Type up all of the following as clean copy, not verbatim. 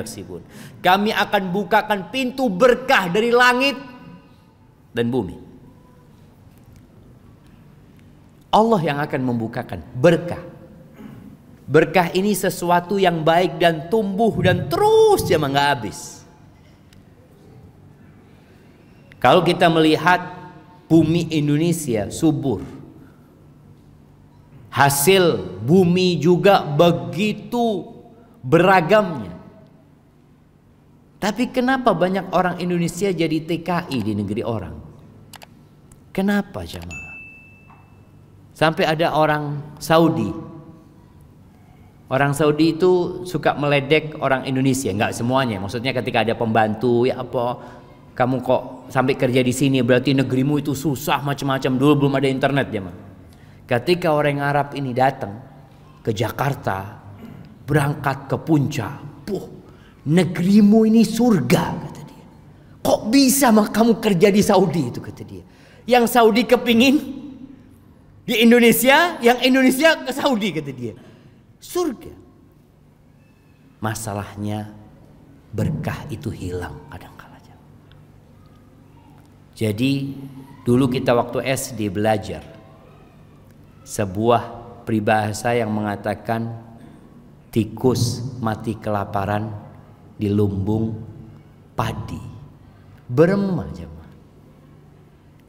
yaksibun. Kami akan bukakan pintu berkah dari langit dan bumi. Allah yang akan membukakan berkah. Berkah ini sesuatu yang baik dan tumbuh dan terus jemaah nggak habis. Kalau kita melihat bumi Indonesia subur, hasil bumi juga begitu beragamnya. Tapi kenapa banyak orang Indonesia jadi TKI di negeri orang? Kenapa jemaah? Sampai ada orang Saudi. Orang Saudi itu suka meledek orang Indonesia, nggak semuanya. Maksudnya ketika ada pembantu, ya apa, kamu kok sampai kerja di sini berarti negerimu itu susah macam-macam. Dulu belum ada internet jemaah. Ketika orang Arab ini datang ke Jakarta, berangkat ke puncak, negerimu ini surga kata dia. Kok bisa kamu kerja di Saudi itu kata dia. Yang Saudi kepingin di Indonesia, yang Indonesia ke Saudi kata dia. Surga. Masalahnya berkah itu hilang kadang-kala. Jadi dulu kita waktu SD belajar sebuah peribahasa yang mengatakan tikus mati kelaparan di lumbung padi. Berema jemaah.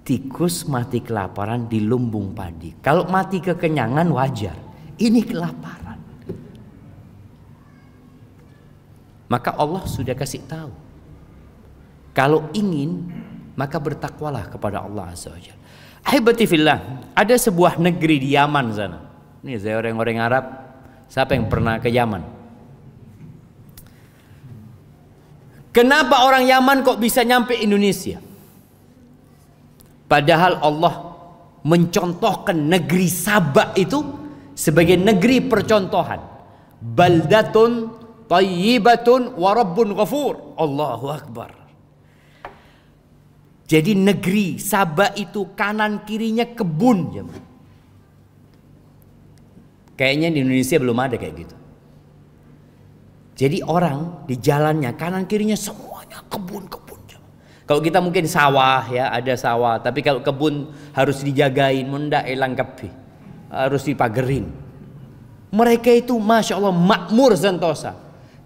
Tikus mati kelaparan di lumbung padi. Kalau mati kekenyangan wajar. Ini kelaparan. Maka Allah sudah kasih tahu. Kalau ingin maka bertakwalah kepada Allah Azza wa Jalla. Ahibati fillah, ada sebuah negeri di Yaman sana. Ini saya orang-orang Arab. Siapa yang pernah ke Yaman? Kenapa orang Yaman kok bisa nyampe Indonesia? Padahal Allah mencontohkan negeri Sabah itu sebagai negeri percontohan. Baldatun tayyibatun wa rabbun ghafur. Allahu Akbar. Jadi negeri Sabah itu kanan kirinya kebun. Kayaknya di Indonesia belum ada kayak gitu. Jadi orang di jalannya kanan kirinya semuanya kebun-kebun. Kalau kita mungkin sawah ya, ada sawah. Tapi kalau kebun harus dijagain, mendak elang kepi, harus dipagerin. Mereka itu masya Allah makmur sentosa.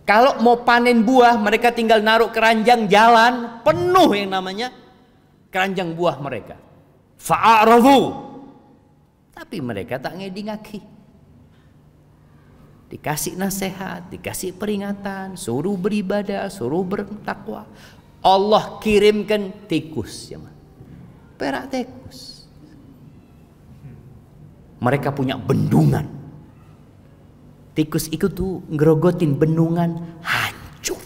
Kalau mau panen buah, mereka tinggal naruh keranjang jalan penuh yang namanya keranjang buah mereka. Fa'arafu. Tapi mereka tak ngedingaki. Dikasih nasihat, dikasih peringatan, suruh beribadah, suruh bertakwa. Allah kirimkan tikus, perak tikus. Mereka punya bendungan. Tikus itu tuh ngerogotin bendungan hancur.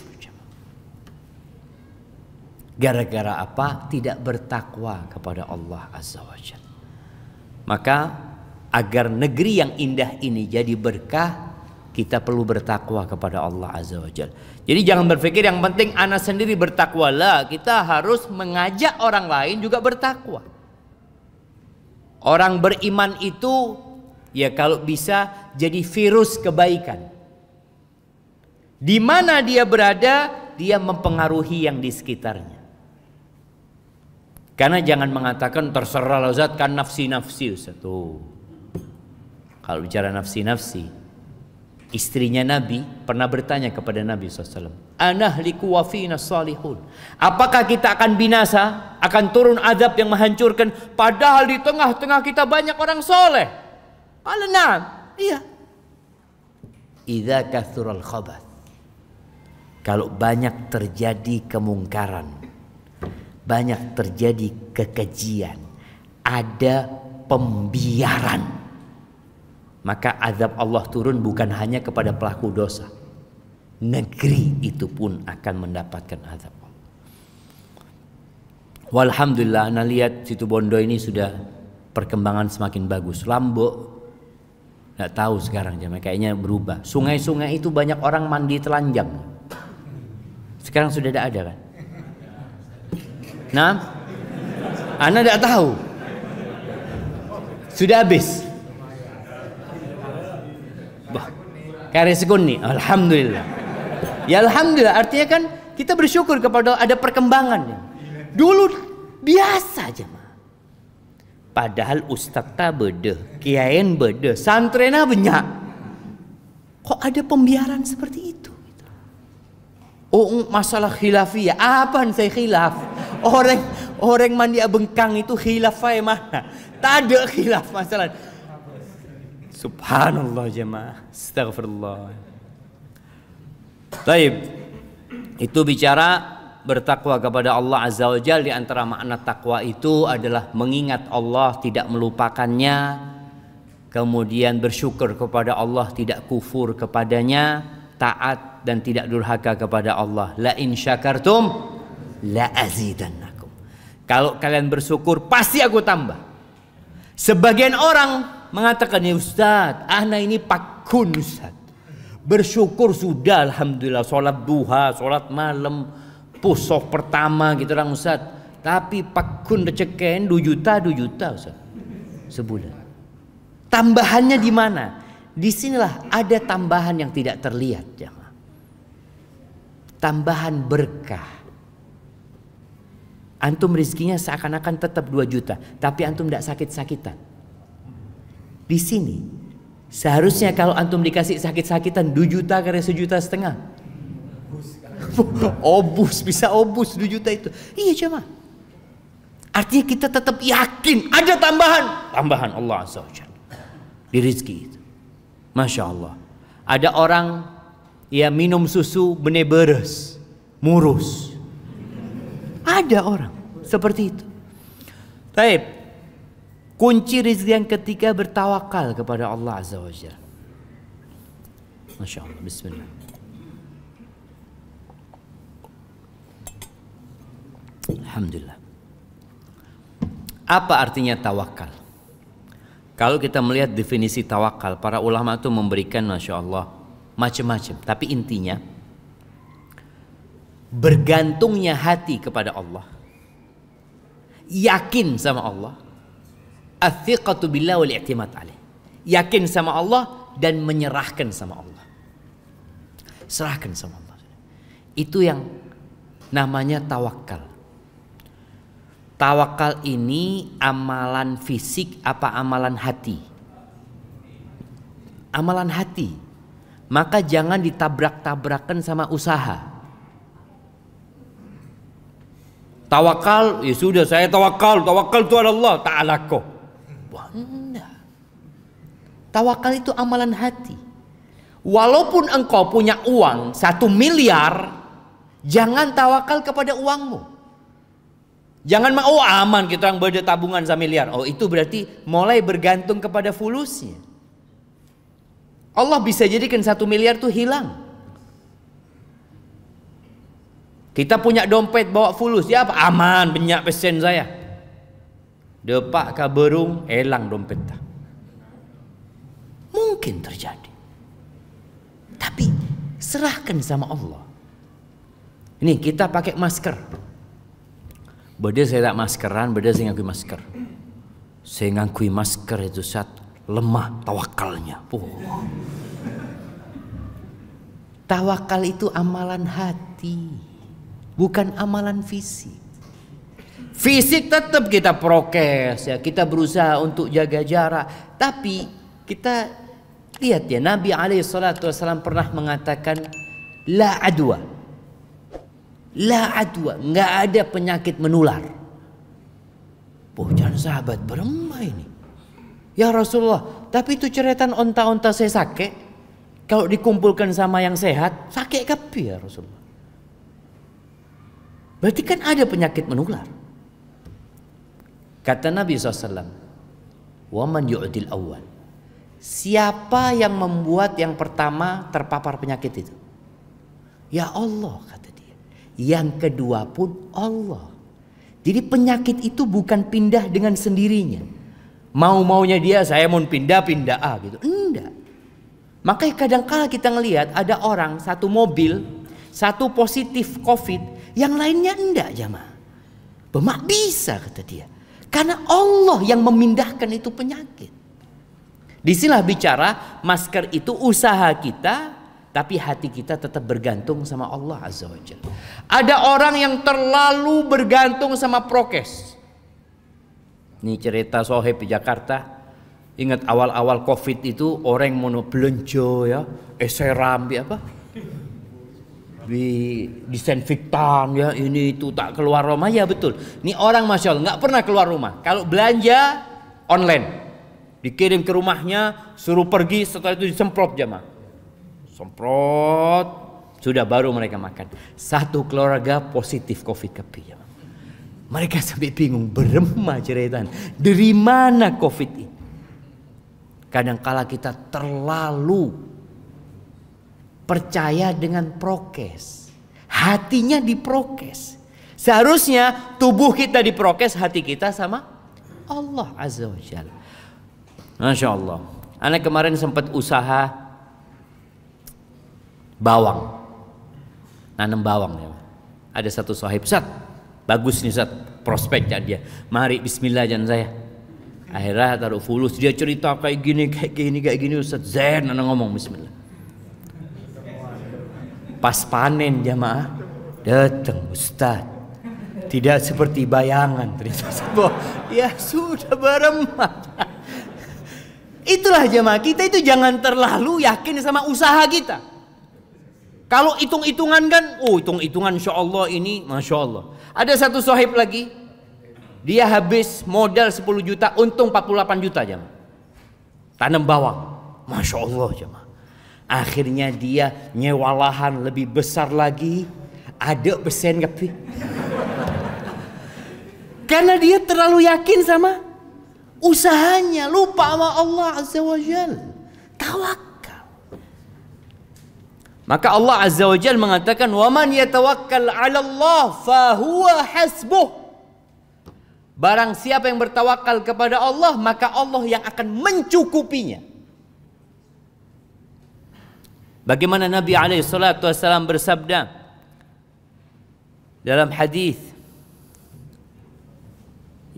Gara-gara apa? Tidak bertakwa kepada Allah Azza wa Jalla. Maka agar negeri yang indah ini jadi berkah, kita perlu bertakwa kepada Allah Azza wa Jalla. Jadi jangan berpikir yang penting anak sendiri bertakwa lah. Kita harus mengajak orang lain juga bertakwa. Orang beriman itu ya kalau bisa jadi virus kebaikan. Di mana dia berada, dia mempengaruhi yang di sekitarnya. Karena jangan mengatakan terserah lazat kan nafsi-nafsi. Satu. Kalau bicara nafsi-nafsi, istrinya Nabi pernah bertanya kepada Nabi SAW, anahliku wa fina salihun. Apakah kita akan binasa, akan turun azab yang menghancurkan, padahal di tengah-tengah kita banyak orang soleh? Qala na'am, iya. Idza kathural khabath, kalau banyak terjadi kemungkaran, banyak terjadi kekejian, ada pembiaran, maka azab Allah turun bukan hanya kepada pelaku dosa. Negeri itu pun akan mendapatkan azab Allah. Walhamdulillah, anda lihat situ Bondo ini sudah perkembangan semakin bagus. Lombok nggak tahu sekarang kayaknya berubah. Sungai-sungai itu banyak orang mandi telanjang. Sekarang sudah tidak ada kan? Nah, anda tidak tahu. Sudah habis. Kare sekuni, alhamdulillah. Ya alhamdulillah, artinya kan kita bersyukur kepada ada perkembangan. Dulu biasa aja mah. Padahal ustaz tak beda, kiain beda, santrena banyak. Kok ada pembiaran seperti itu? Oh, masalah khilafiyah, apa saya khilaf? Orang mandi bengkang itu khilafah mana? Tak ada khilaf masalah. Subhanallah jemaah, astagfirullah. Baik, itu bicara bertakwa kepada Allah Azza wa Jalla. Di antara makna takwa itu adalah mengingat Allah, tidak melupakannya, kemudian bersyukur kepada Allah, tidak kufur kepadanya, taat dan tidak durhaka kepada Allah. La in syakartum la azidannakum. Kalau kalian bersyukur pasti aku tambah. Sebagian orang mengatakan, ya Ustaz, ana ini pakun Ustaz. Bersyukur sudah alhamdulillah, sholat duha, sholat malam, pusok pertama gitu orang Ustaz. Tapi pakun receken 2 juta Ustaz sebulan. Tambahannya di mana? Disinilah ada tambahan yang tidak terlihat, jemaah. Tambahan berkah. Antum rizkinya seakan-akan tetap 2 juta, tapi antum tidak sakit-sakitan. Di sini seharusnya kalau antum dikasih sakit-sakitan 2 juta karena 1,5 juta. Obus, bisa obus 2 juta itu. Iya jemaah. Artinya kita tetap yakin ada tambahan Allah Azza wa Jalla di rizki itu. Masya Allah. Ada orang ya minum susu benih beres, murus. Ada orang seperti itu. Baik. Kunci rizki yang ketiga bertawakal kepada Allah Azza wa Jalla. Masya Allah. Bismillah. Alhamdulillah. Apa artinya tawakal? Kalau kita melihat definisi tawakal, para ulama itu memberikan Masya Allah macam-macam. Tapi intinya bergantungnya hati kepada Allah, yakin sama Allah, athiqatu billah wal i'timad alaih, yakin sama Allah dan menyerahkan sama Allah, serahkan sama Allah. Itu yang namanya tawakal. Tawakal ini amalan fisik apa amalan hati? Amalan hati. Maka jangan ditabrak-tabrakan sama usaha. Tawakal, ya sudah saya tawakal itu ada Allah Ta'ala kok. Wah, enggak. Tawakal itu amalan hati. Walaupun engkau punya uang 1 miliar, jangan tawakal kepada uangmu. Jangan mau aman kita yang beda tabungan 1 miliar. Oh, itu berarti mulai bergantung kepada fulusnya. Allah bisa jadikan 1 miliar itu hilang. Kita punya dompet bawa fulus, ya apa? Aman, banyak pesen saya. Depak ka berung, hilang dompetnya. Mungkin terjadi. Tapi serahkan sama Allah. Ini kita pakai masker. Beda saya tak maskeran, beda saya ngakui masker. Saya ngakui masker itu saat lemah tawakalnya. Tawakal itu amalan hati, bukan amalan fisik. Fisik tetap kita prokes ya, kita berusaha untuk jaga jarak. Tapi kita lihat ya, Nabi SAW pernah mengatakan la adwa. La adwa, nggak ada penyakit menular. Jangan sahabat beremah ini. Ya Rasulullah, tapi itu ceretan onta-onta saya sakit. Kalau dikumpulkan sama yang sehat, sakit kapi ya Rasulullah. Berarti kan ada penyakit menular. Kata Nabi SAW, waman yu'dil awal. Siapa yang membuat yang pertama terpapar penyakit itu? Ya Allah, kata dia. Yang kedua pun Allah. Jadi penyakit itu bukan pindah dengan sendirinya. Mau-maunya dia, saya mau pindah gitu. Enggak. Makanya kadang-kala kita ngelihat ada orang satu mobil, satu positif COVID, yang lainnya enggak jamaah. Bemak bisa kata dia. Karena Allah yang memindahkan itu penyakit. Disinilah bicara masker itu usaha kita tapi hati kita tetap bergantung sama Allah Azza wa Jalla. Ada orang yang terlalu bergantung sama prokes. Ini cerita sohib di Jakarta. Ingat awal-awal Covid itu orang mau belanja ya, seram apa? Disinfektan ya, ini itu tak keluar rumah ya betul. Ini orang masya Allah nggak pernah keluar rumah. Kalau belanja online, dikirim ke rumahnya, suruh pergi, setelah itu disemprot jamaah. Semprot, sudah baru mereka makan. Satu keluarga positif Covid kepi. Mereka sampai bingung, beremah ceritanya. Dari mana Covid ini? Kadangkala kita terlalu percaya dengan prokes. Hatinya diprokes. Seharusnya tubuh kita diprokes, hati kita sama Allah Azza wa Jalla. Masya Allah. Anak kemarin sempat usaha bawang, nanam bawang ya. Ada satu sahib, Ustaz, bagus nih Ustaz, prospeknya dia. Mari bismillah jangan saya. Akhirnya taruh fulus, dia cerita kayak gini Ustaz. Zen anak ngomong bismillah. Pas panen jamaah, datang Ustaz. Tidak seperti bayangan ternyata. Ya sudah beremah. Itulah jamaah, kita itu jangan terlalu yakin sama usaha kita. Kalau hitung-hitungan kan, hitung-hitungan insya Allah ini, Masya Allah. Ada satu sahib lagi, dia habis modal 10 juta, untung 48 juta jamaah. Tanam bawang, Masya Allah jamaah. Akhirnya dia nyewa lahan lebih besar lagi, ada pesen kepi. Karena dia terlalu yakin sama usahanya, lupa sama Allah Azza wa Jalla. Tawakal. Maka Allah Azza wa Jalla mengatakan, "Wa man yatawakkal 'ala Allah fa huwa hasbuh." Barang siapa yang bertawakal kepada Allah, maka Allah yang akan mencukupinya. Bagaimana Nabi alaihi salatu wasallam bersabda dalam hadis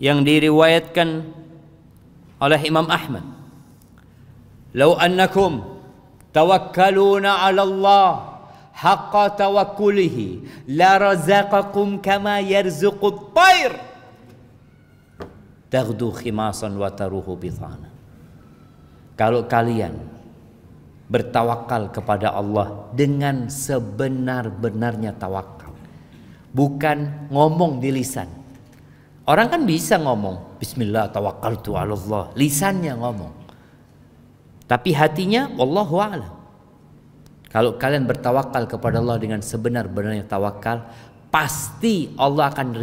yang diriwayatkan oleh Imam Ahmad, "Lau annakum tawakkaluna 'ala Allah haqqa tawakkulihi la razaqakum kama yarzuqut tayr taghdu khimasan wa taruhu bithana." Kalau kalian bertawakal kepada Allah dengan sebenar-benarnya tawakal, bukan ngomong di lisan. Orang kan bisa ngomong bismillah tawakkaltu 'ala Allah, lisannya ngomong. Tapi hatinya wallahu a'lam. Kalau kalian bertawakal kepada Allah dengan sebenar-benarnya tawakal, pasti Allah akan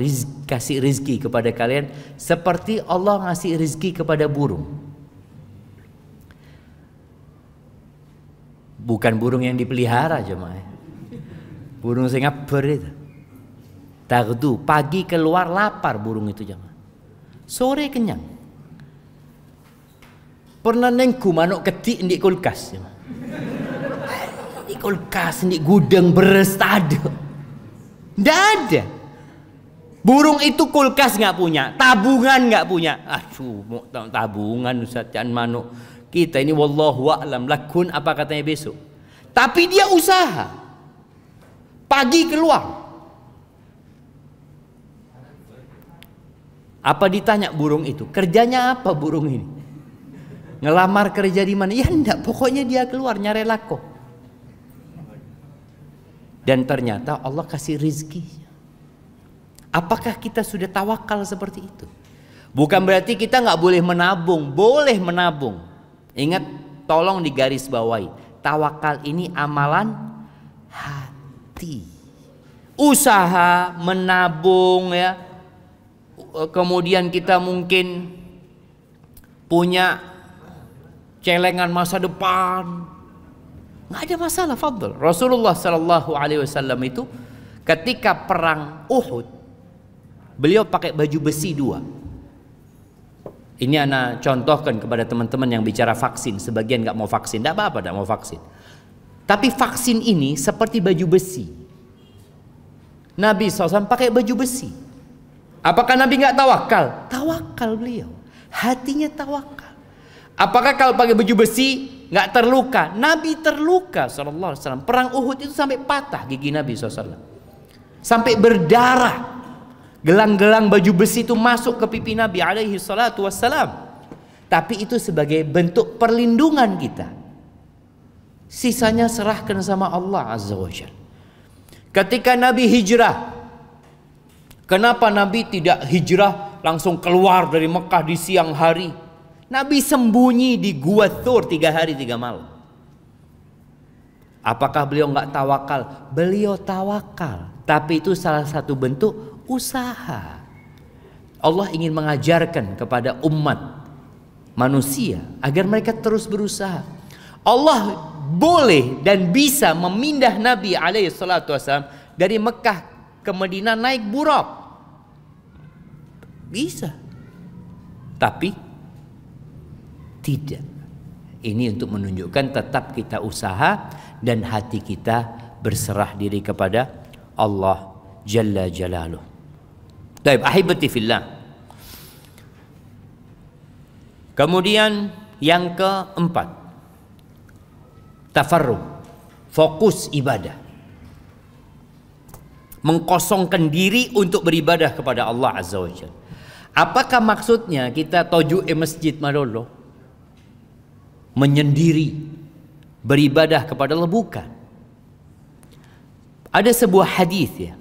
kasih rizki kepada kalian seperti Allah ngasih rizki kepada burung. Bukan burung yang dipelihara jemaah. Burung Singapura itu. Taghdu, pagi keluar lapar burung itu jemaah. Sore kenyang. Pernah nengku manuk ketik di kulkas. Di kulkas, di gudang beres tak ada. Tidak ada. Burung itu kulkas nggak punya, tabungan nggak punya. Aduh, mau tabungan Ustaz, jangan manuk. Kita ini wallahu a'lam lakun apa katanya besok. Tapi dia usaha. Pagi keluar. Apa ditanya burung itu? Kerjanya apa burung ini? Ngelamar kerja di mana? Ya enggak, pokoknya dia keluar nyari lako. Dan ternyata Allah kasih rizki. Apakah kita sudah tawakal seperti itu? Bukan berarti kita nggak boleh menabung, boleh menabung. Ingat, tolong digaris bawahi. Tawakal ini amalan hati. Usaha menabung ya. Kemudian kita mungkin punya celengan masa depan, nggak ada masalah, fadl. Rasulullah Sallallahu Alaihi Wasallam itu ketika perang Uhud, beliau pakai baju besi 2. Ini anak contohkan kepada teman-teman yang bicara vaksin. Sebagian nggak mau vaksin, tidak apa-apa, tidak mau vaksin. Tapi vaksin ini seperti baju besi. Nabi SAW pakai baju besi. Apakah Nabi nggak tawakal? Tawakal beliau, hatinya tawakal. Apakah kalau pakai baju besi nggak terluka. Nabi terluka sallallahu alaihi wasallam. Perang Uhud itu sampai patah gigi Nabi sallallahu alaihi wasallam. Sampai berdarah. Gelang-gelang baju besi itu masuk ke pipi Nabi alaihi salatu wassalam. Tapi itu sebagai bentuk perlindungan kita. Sisanya serahkan sama Allah azza wa jalla. Ketika Nabi hijrah, kenapa Nabi tidak hijrah langsung keluar dari Mekah di siang hari? Nabi sembunyi di Gua Thur 3 hari 3 malam. Apakah beliau nggak tawakal? Beliau tawakal. Tapi itu salah satu bentuk usaha. Allah ingin mengajarkan kepada umat manusia agar mereka terus berusaha. Allah boleh dan bisa memindah Nabi alaihi salatu wasallam dari Mekah ke Madinah naik buraq. Bisa. Tapi tidak. Ini untuk menunjukkan tetap kita usaha dan hati kita berserah diri kepada Allah Jalla Jalaluh. Baik, ahibati fillah. Kemudian yang keempat, tafarruq, fokus ibadah. Mengkosongkan diri untuk beribadah kepada Allah Azza wa Jalla. Apakah maksudnya kita toju masjid malolo? Menyendiri, beribadah kepada Allah? Bukan. Ada sebuah hadis ya,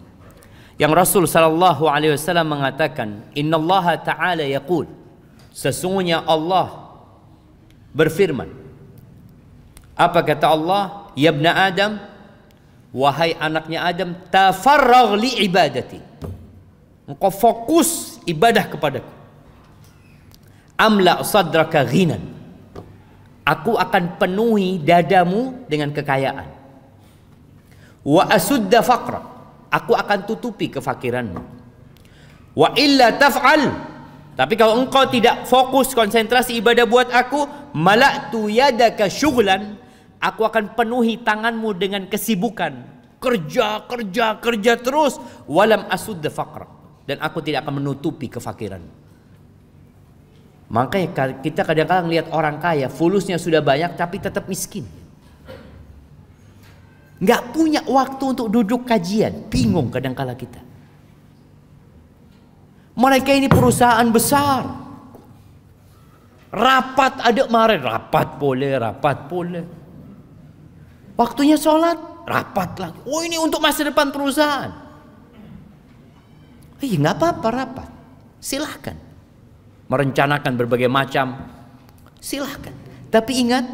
yang Rasul sallallahu alaihi wasallam mengatakan, innallaha ta'ala yaqul, sesungguhnya Allah berfirman. Apa kata Allah? Ya ibna Adam, wahai anaknya Adam, tafarragh li ibadati. Engkau fokus ibadah kepadaku. Amla sadraka ghinan. Aku akan penuhi dadamu dengan kekayaan. Wa asudda faqra. Aku akan tutupi kefakiranmu. Wa illa taf'al. Tapi kalau engkau tidak fokus konsentrasi ibadah buat aku, mala'tu yadaka syughlan, aku akan penuhi tanganmu dengan kesibukan. Kerja, kerja, kerja terus. Walam asudda faqra. Dan aku tidak akan menutupi kefakiran. Makanya kita kadang-kadang lihat orang kaya, fulusnya sudah banyak tapi tetap miskin. Nggak punya waktu untuk duduk kajian. Bingung kadang-kala kita. Mereka ini perusahaan besar. Rapat ada kemarin, rapat boleh. Waktunya sholat, rapat lagi. Oh, ini untuk masa depan perusahaan. Nggak apa-apa rapat. Silahkan. Merencanakan berbagai macam. Silahkan. Tapi ingat,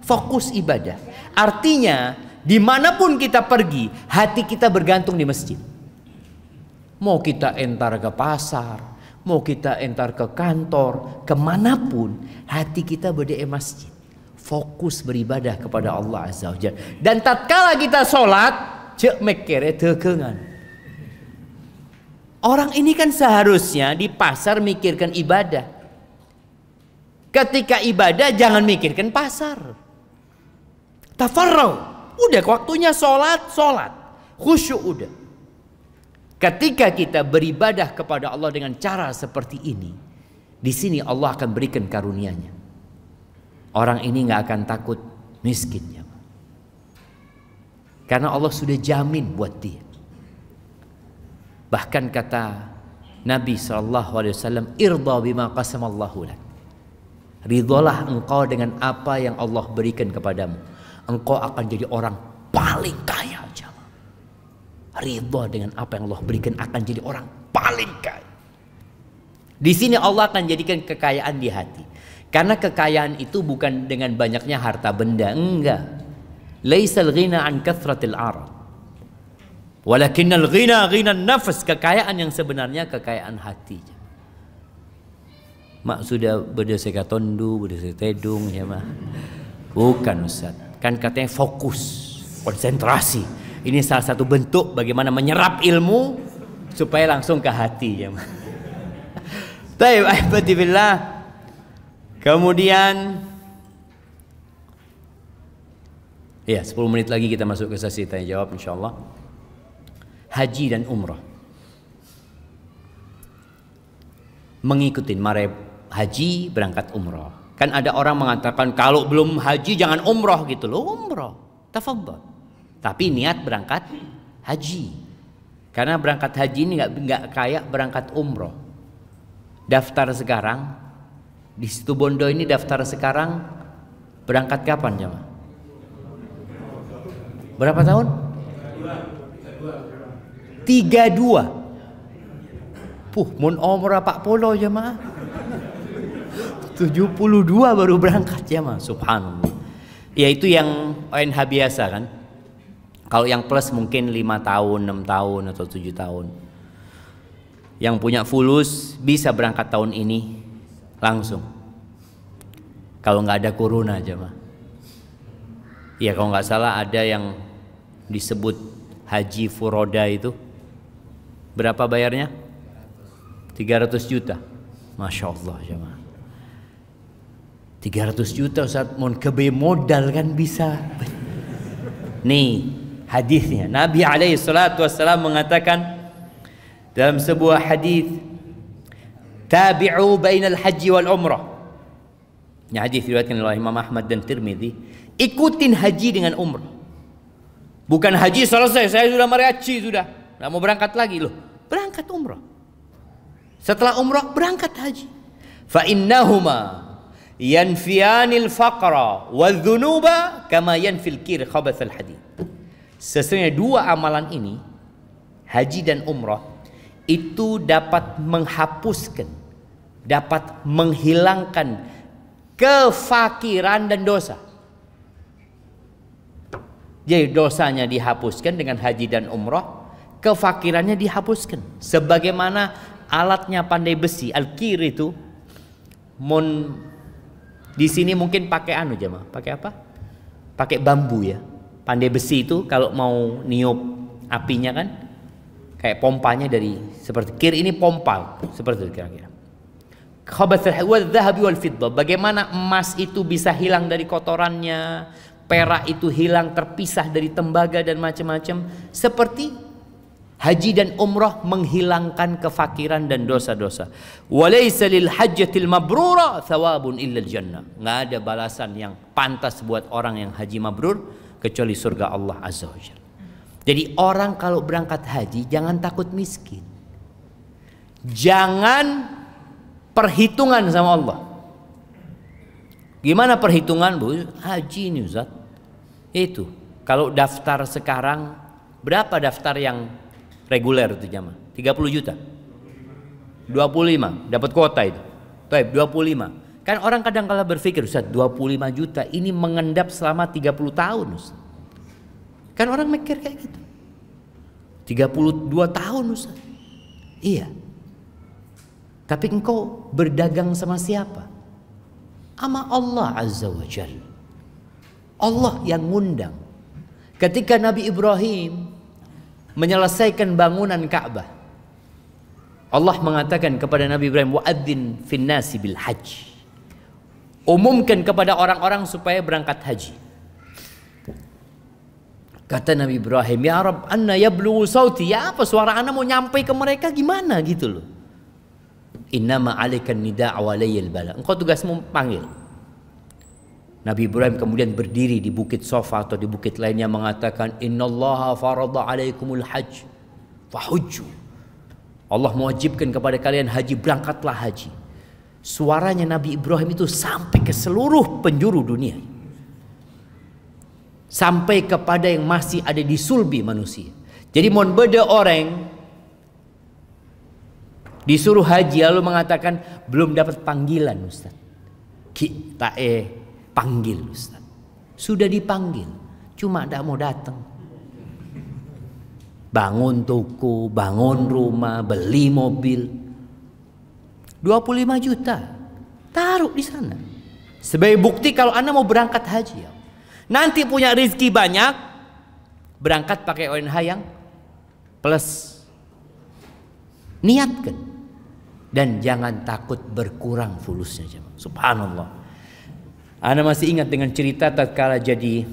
fokus ibadah. Artinya, dimanapun kita pergi, hati kita bergantung di masjid. Mau kita entar ke pasar, mau kita entar ke kantor, kemanapun, hati kita berada di masjid. Fokus beribadah kepada Allah Azza wa Jalla. Dan tatkala kita sholat, cek mekere tekengan. Orang ini kan seharusnya di pasar mikirkan ibadah. Ketika ibadah jangan mikirkan pasar. Tafarragh. Udah waktunya sholat. Khusyuk udah. Ketika kita beribadah kepada Allah dengan cara seperti ini, di sini Allah akan berikan karunia-Nya. Orang ini nggak akan takut miskinnya. Karena Allah sudah jamin buat dia. Bahkan kata Nabi SAW, irda bima qasamallahu lak. Ridholah engkau dengan apa yang Allah berikan kepadamu. Engkau akan jadi orang paling kaya. Ridho dengan apa yang Allah berikan akan jadi orang paling kaya. Di sini Allah akan jadikan kekayaan di hati. Karena kekayaan itu bukan dengan banyaknya harta benda, enggak. Laisal ghina an kathratil arad. Walakinnal ghina ghinan nafs. Kekayaan yang sebenarnya kekayaan hati. Mak sudah berdasarkan tondu, berdasarkan tedung ya mak. Bukan Ustaz. Kan katanya fokus, konsentrasi. Ini salah satu bentuk bagaimana menyerap ilmu supaya langsung ke hati ya. Baik, ahibati billah. Kemudian ya 10 menit lagi kita masuk ke sesi tanya jawab insyaallah. Haji dan umrah. Mengikuti mare haji berangkat umrah. Kan ada orang mengatakan kalau belum haji jangan umroh gitu loh. Umroh, tafadhol. Tapi niat berangkat haji. Karena berangkat haji ini nggak kayak berangkat umroh. Daftar sekarang di Situbondo ini, daftar sekarang berangkat kapan jemaah? Berapa tahun? 32. Mun umrah Pak Polo jemaah 72 baru berangkat jemaah. Subhanallah. Ya itu yang ONH biasa kan. Kalau yang plus mungkin 5 tahun, 6 tahun atau 7 tahun. Yang punya fulus bisa berangkat tahun ini langsung. Kalau nggak ada corona jemaah. Ya kalau nggak salah ada yang disebut haji furoda itu. Berapa bayarnya? 300 juta. Masya Allah jemaah. 300 juta Ustaz, mau kebe modal kan bisa. Nih hadisnya. Nabi alaihi salatu wassalam mengatakan dalam sebuah hadis, tabi'u bainal haji wal umrah. Ini hadis diriwayatkan oleh Imam Ahmad dan Tirmidzi. Ikutin haji dengan umrah. Bukan haji selesai, saya sudah mariachi sudah, nggak mau berangkat lagi loh. Berangkat umrah. Setelah umrah berangkat haji. Fa innahuma yanfiyanil faqra wadh-dhunuba kama yanfil kir khabathal hadid. Sesungguhnya dua amalan ini, haji dan umrah, itu dapat menghapuskan, dapat menghilangkan kefakiran dan dosa. Jadi dosanya dihapuskan dengan haji dan umrah, kefakirannya dihapuskan. Sebagaimana alatnya pandai besi, al-kir itu, di sini mungkin pakai anu jemaah, pakai apa? Pakai bambu ya. Pandai besi itu kalau mau niup apinya kan, kayak pompanya dari seperti kir ini pompa, seperti itu kira-kira. Khabathul wadh-dhahabi wal fiddah. Bagaimana emas itu bisa hilang dari kotorannya, perak itu hilang terpisah dari tembaga dan macam-macam. Seperti haji dan umrah menghilangkan kefakiran dan dosa-dosa. Walaysa lil hajjatil mabrura thawabun illa jannah. Nggak ada balasan yang pantas buat orang yang haji mabrur kecuali surga Allah Azza wa Jalla. Jadi orang kalau berangkat haji jangan takut miskin. Jangan perhitungan sama Allah. Gimana perhitungan Bu? Haji ini Ustaz. Itu kalau daftar sekarang berapa daftar yang reguler itu jamaah? 30 juta. 25 dapat kuota itu. Baik, 25. Kan orang kadang kala berpikir Ustaz 25 juta ini mengendap selama 30 tahun Ustaz. Kan orang mikir kayak gitu. 32 tahun Ustaz. Iya. Tapi engkau berdagang sama siapa? Sama Allah Azza wa Jalla. Allah yang ngundang. Ketika Nabi Ibrahim menyelesaikan bangunan Ka'bah, Allah mengatakan kepada Nabi Ibrahim, wa'adzin fin nasi bil hajj. Umumkan kepada orang-orang supaya berangkat haji. Kata Nabi Ibrahim, ya Rabb, anna yablughu sauti. Ya apa suara anak mau nyampe ke mereka gimana gitu loh. Innama 'alaikan nida' wa alayil bala. Engkau tugasmu panggil. Nabi Ibrahim kemudian berdiri di bukit Safa atau di bukit lainnya mengatakan, innallaha farada 'alaikumul hajj fahujju. Allah mewajibkan kepada kalian haji, berangkatlah haji. Suaranya Nabi Ibrahim itu sampai ke seluruh penjuru dunia. Sampai kepada yang masih ada di sulbi manusia. Jadi mohon beda orang disuruh haji lalu mengatakan belum dapat panggilan Ustaz. Kita panggil Ustaz. Sudah dipanggil, cuma tidak mau datang. Bangun toko, bangun rumah, beli mobil. 25 juta taruh di sana sebagai bukti kalau Anda mau berangkat haji ya. Nanti punya rezeki banyak, berangkat pakai ONH yang plus. Niatkan dan jangan takut berkurang fulusnya. Subhanallah. Anda masih ingat dengan cerita tatkala jadi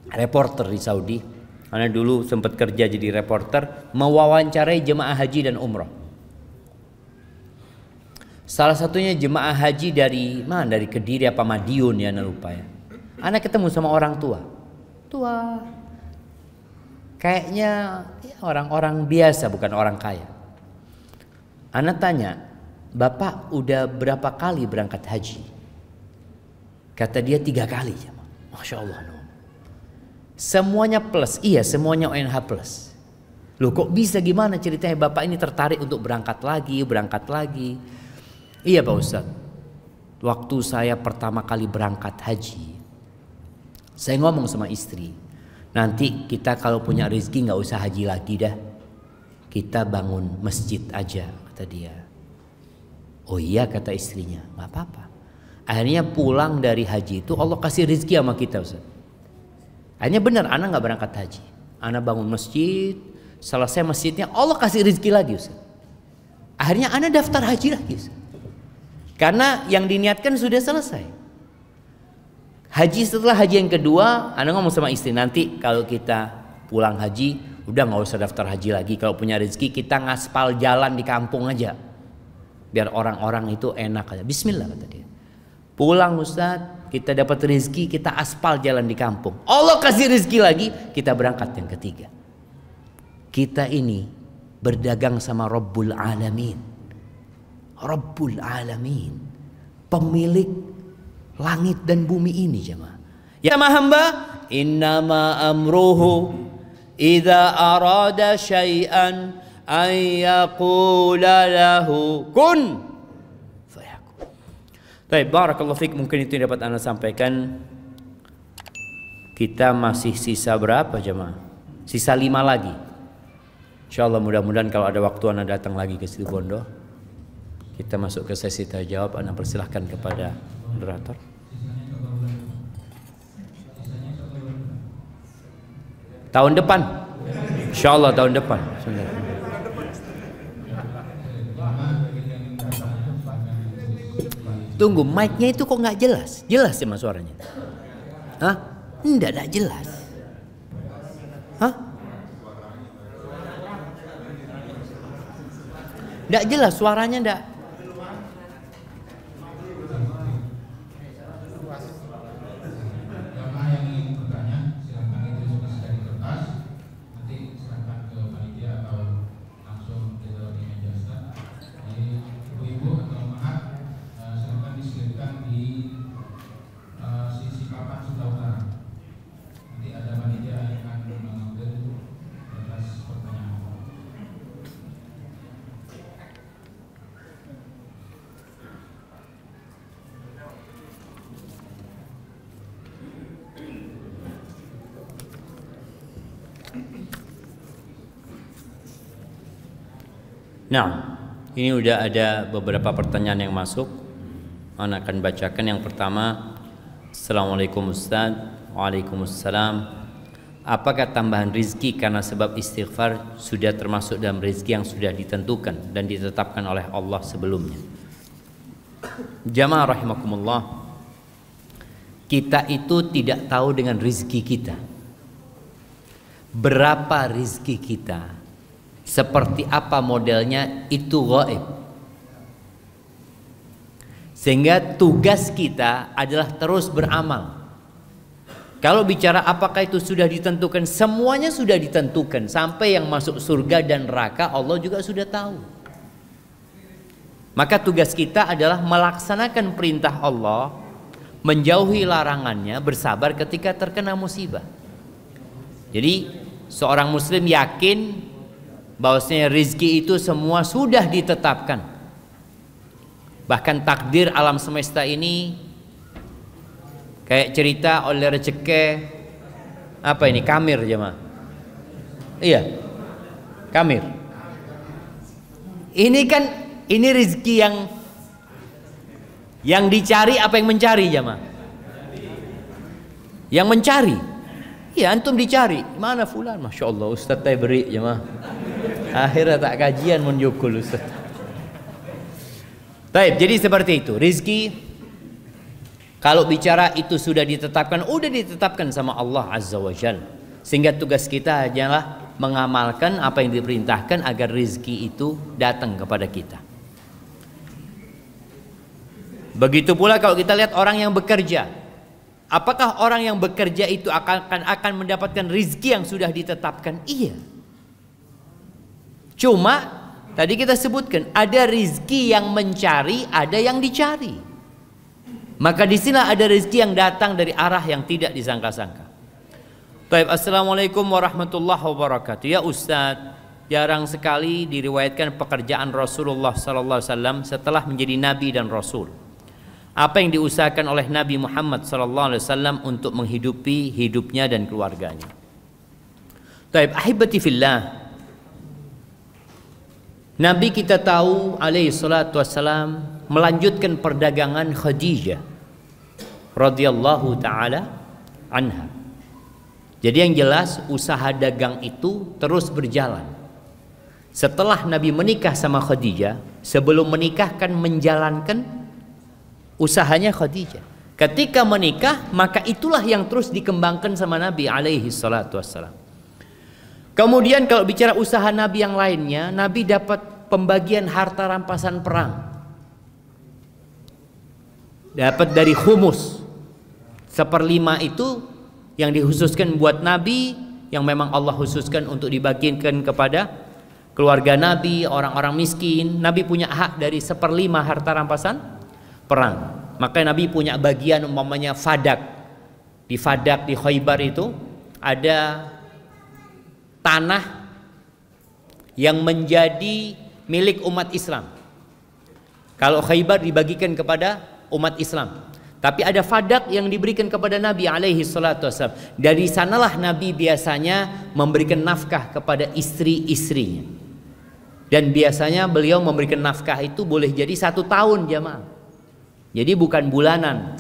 reporter di Saudi. Anda dulu sempat kerja jadi reporter, mewawancarai jemaah haji dan umrah. Salah satunya jemaah haji dari mana? Dari Kediri apa Madiun ya, ana lupa ya. Ana ketemu sama orang tua. Tua. Kayaknya ya, orang-orang biasa, bukan orang kaya. Ana tanya, "Bapak udah berapa kali berangkat haji?" Kata dia 3 kali. Masya Allah. Semuanya plus. Iya, semuanya ONH plus. Loh kok bisa, gimana ceritanya Bapak ini tertarik untuk berangkat lagi? Iya Pak Ustadz, waktu saya pertama kali berangkat haji, saya ngomong sama istri, nanti kita kalau punya rezeki nggak usah haji lagi dah, kita bangun masjid aja, kata dia. Oh iya, kata istrinya, nggak apa-apa. Akhirnya pulang dari haji itu Allah kasih rezeki sama kita, Ustaz. Akhirnya benar, ana nggak berangkat haji, ana bangun masjid, selesai masjidnya Allah kasih rezeki lagi, Ustaz. Akhirnya ana daftar haji lagi, Ustaz. Karena yang diniatkan sudah selesai. Haji, setelah haji yang kedua, ana ngomong sama istri, nanti kalau kita pulang haji, udah nggak usah daftar haji lagi. Kalau punya rezeki kita ngaspal jalan di kampung aja, biar orang-orang itu enak aja. Bismillah, kata dia. Pulang Ustadz, kita dapat rezeki, kita aspal jalan di kampung. Allah kasih rezeki lagi, kita berangkat yang ketiga. Kita ini berdagang sama Rabbul Alamin. Rabbul Alamin, pemilik langit dan bumi ini, jemaah. Ya sama hamba, innama amruhu idza arada syai'an an yaqula lahu kun fayakun. Baik, barakallahu fik, mungkin itu yang dapat Anda sampaikan. Kita masih sisa berapa, jemaah? Sisa 5 lagi. Insyaallah mudah-mudahan kalau ada waktu Anda datang lagi ke Situ Bondo. Kita masuk ke sesi tanya jawab. Anda persilahkan kepada moderator. Tahun depan, insyaallah tahun depan. Tunggu, mic-nya itu kok nggak jelas? Jelas ya mas suaranya? Hah? Enggak jelas. Hah? Enggak jelas suaranya, enggak. Nah, ini udah ada beberapa pertanyaan yang masuk. Ana akan bacakan yang pertama. Assalamualaikum Ustaz. Waalaikumsalam. Apakah tambahan rizki karena sebab istighfar sudah termasuk dalam rizki yang sudah ditentukan dan ditetapkan oleh Allah sebelumnya? Jamaah rahimakumullah, kita itu tidak tahu dengan rizki kita. Berapa rizki kita, seperti apa modelnya, itu gaib. Sehingga tugas kita adalah terus beramal. Kalau bicara apakah itu sudah ditentukan, semuanya sudah ditentukan. Sampai yang masuk surga dan neraka Allah juga sudah tahu. Maka tugas kita adalah melaksanakan perintah Allah, menjauhi larangannya, bersabar ketika terkena musibah. Jadi seorang muslim yakin bahwasanya rezeki itu semua sudah ditetapkan. Bahkan takdir alam semesta ini kayak cerita oleh rezeki apa ini, kamir jemaah. Iya, kamir. Ini kan ini rezeki yang dicari apa yang mencari jemaah? Yang mencari. Iya, antum dicari. Mana fulan? Masya Allah, Ustaz saya beri jemaah. Akhirnya tak kajian menjukul Ustaz. Baik, jadi seperti itu. Rizki kalau bicara itu sudah ditetapkan, udah ditetapkan sama Allah Azza wa Jalla. Sehingga tugas kita adalah mengamalkan apa yang diperintahkan agar rizki itu datang kepada kita. Begitu pula kalau kita lihat orang yang bekerja. Apakah orang yang bekerja itu akan mendapatkan rizki yang sudah ditetapkan? Iya. Cuma tadi kita sebutkan ada rizki yang mencari, ada yang dicari. Maka di sini ada rizki yang datang dari arah yang tidak disangka-sangka. Baik, assalamualaikum warahmatullahi wabarakatuh. Ya Ustadz, jarang sekali diriwayatkan pekerjaan Rasulullah SAW setelah menjadi Nabi dan Rasul. Apa yang diusahakan oleh Nabi Muhammad SAW untuk menghidupi hidupnya dan keluarganya? Baik, ahibati fillah. Nabi kita tahu alaihi salatu wassalam melanjutkan perdagangan Khadijah radhiyallahu taala anha. Jadi yang jelas usaha dagang itu terus berjalan. Setelah Nabi menikah sama Khadijah, sebelum menikah kan menjalankan usahanya Khadijah. Ketika menikah, maka itulah yang terus dikembangkan sama Nabi alaihi salatu wassalam. Kemudian kalau bicara usaha Nabi yang lainnya, Nabi dapat pembagian harta rampasan perang. Dapat dari khumus. 1/5 itu yang dikhususkan buat Nabi, yang memang Allah khususkan untuk dibagikan kepada keluarga Nabi, orang-orang miskin. Nabi punya hak dari 1/5 harta rampasan perang. Maka Nabi punya bagian umpamanya Fadak. Di Fadak di Khaybar itu ada tanah yang menjadi milik umat Islam. Kalau Khaybar dibagikan kepada umat Islam, tapi ada Fadak yang diberikan kepada Nabi alaihi salatu wassalam. Dari sanalah Nabi biasanya memberikan nafkah kepada istri-istrinya. Dan biasanya beliau memberikan nafkah itu boleh jadi 1 tahun jamaah. Jadi bukan bulanan.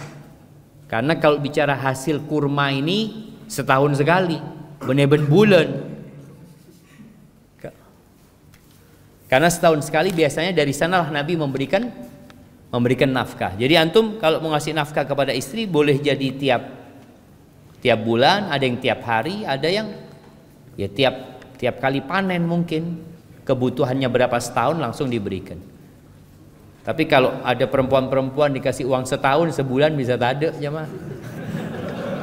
Karena kalau bicara hasil kurma ini setahun sekali, benar-benar bulan. Karena setahun sekali biasanya dari sanalah Nabi memberikan nafkah. Jadi antum kalau mau ngasih nafkah kepada istri boleh jadi tiap bulan, ada yang tiap hari, ada yang ya tiap kali panen mungkin. Kebutuhannya berapa setahun langsung diberikan. Tapi kalau ada perempuan-perempuan dikasih uang setahun, sebulan bisa tak ada jemaah.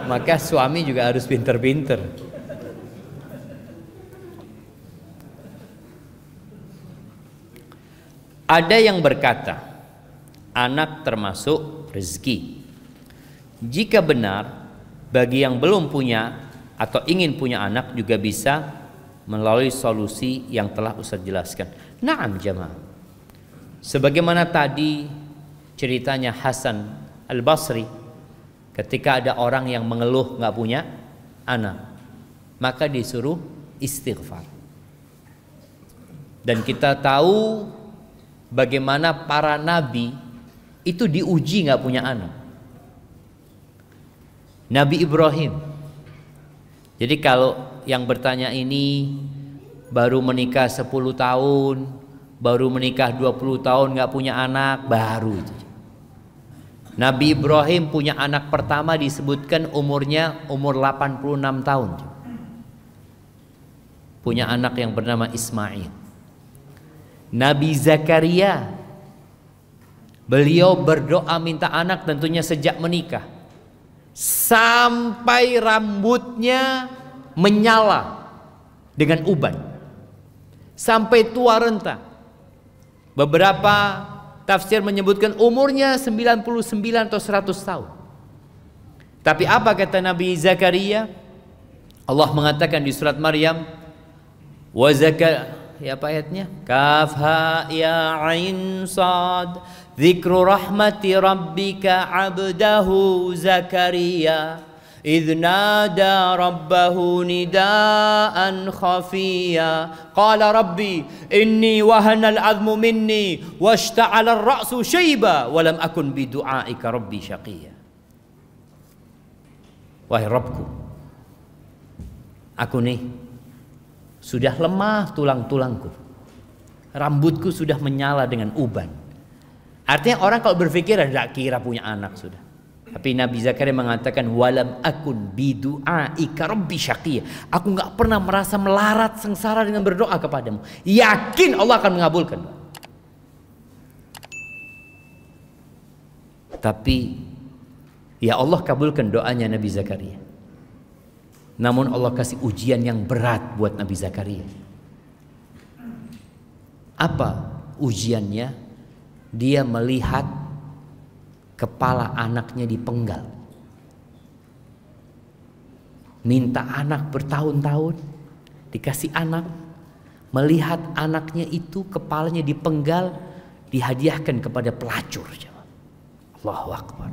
Maka suami juga harus pinter-pinter. Ada yang berkata, anak termasuk rezeki. Jika benar, bagi yang belum punya atau ingin punya anak juga bisa melalui solusi yang telah Ustaz jelaskan. Naam jamaah. Sebagaimana tadi ceritanya Hasan Al-Basri, ketika ada orang yang mengeluh nggak punya anak, maka disuruh istighfar. Dan kita tahu bagaimana para nabi itu diuji nggak punya anak. Nabi Ibrahim. Jadi kalau yang bertanya ini baru menikah 10 tahun, baru menikah 20 tahun nggak punya anak, baru itu. Nabi Ibrahim punya anak pertama disebutkan umurnya umur 86 tahun. Punya anak yang bernama Ismail. Nabi Zakaria, beliau berdoa minta anak tentunya sejak menikah, sampai rambutnya menyala dengan uban, sampai tua renta. Beberapa tafsir menyebutkan umurnya 99 atau 100 tahun. Tapi apa kata Nabi Zakaria? Allah mengatakan di surat Maryam, wa ya apa ayatnya? Kaf ha ya ain sad dzikru rahmati rabbika abdahu Zakaria idh nada rabbahu nidaan khafiya qala rabbi inni wahana al-'azmu minni washta'ala ar-ra'su shayba wa lam akun bi du'aika rabbi syaqiya. Wahai Rabbku, aku nih sudah lemah tulang-tulangku, rambutku sudah menyala dengan uban. Artinya orang kalau berpikir tidak kira punya anak sudah. Tapi Nabi Zakaria mengatakan walam akun bidu'aika rabbi syaqiyya. Aku nggak pernah merasa melarat sengsara dengan berdoa kepadamu. Yakin Allah akan mengabulkan. Tapi ya Allah kabulkan doanya Nabi Zakaria. Namun Allah kasih ujian yang berat buat Nabi Zakaria. Apa ujiannya? Dia melihat kepala anaknya dipenggal. Minta anak bertahun-tahun, dikasih anak. Melihat anaknya itu kepalanya dipenggal, dihadiahkan kepada pelacur. Allahu Akbar.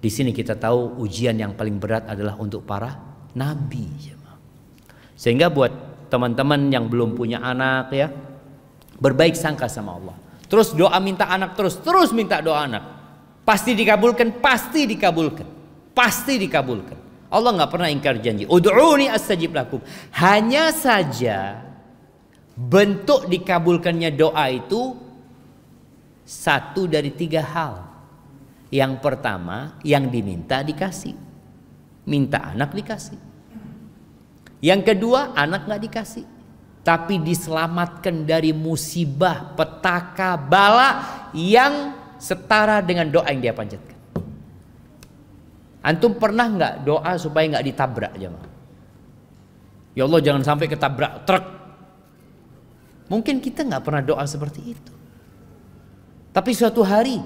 Di sini kita tahu ujian yang paling berat adalah untuk para nabi. Sehingga buat teman-teman yang belum punya anak ya, berbaik sangka sama Allah. Terus doa minta anak terus minta doa anak. Pasti dikabulkan, pasti dikabulkan. Pasti dikabulkan. Allah nggak pernah ingkar janji. Ud'uni astajib lakum. Hanya saja bentuk dikabulkannya doa itu satu dari 3 hal. Yang pertama, yang diminta dikasih. Minta anak dikasih. Yang kedua, anak nggak dikasih, tapi diselamatkan dari musibah, petaka, bala yang setara dengan doa yang dia panjatkan. Antum pernah nggak doa supaya nggak ditabrak jemaah? Ya Allah jangan sampai ketabrak truk. Mungkin kita nggak pernah doa seperti itu. Tapi suatu hari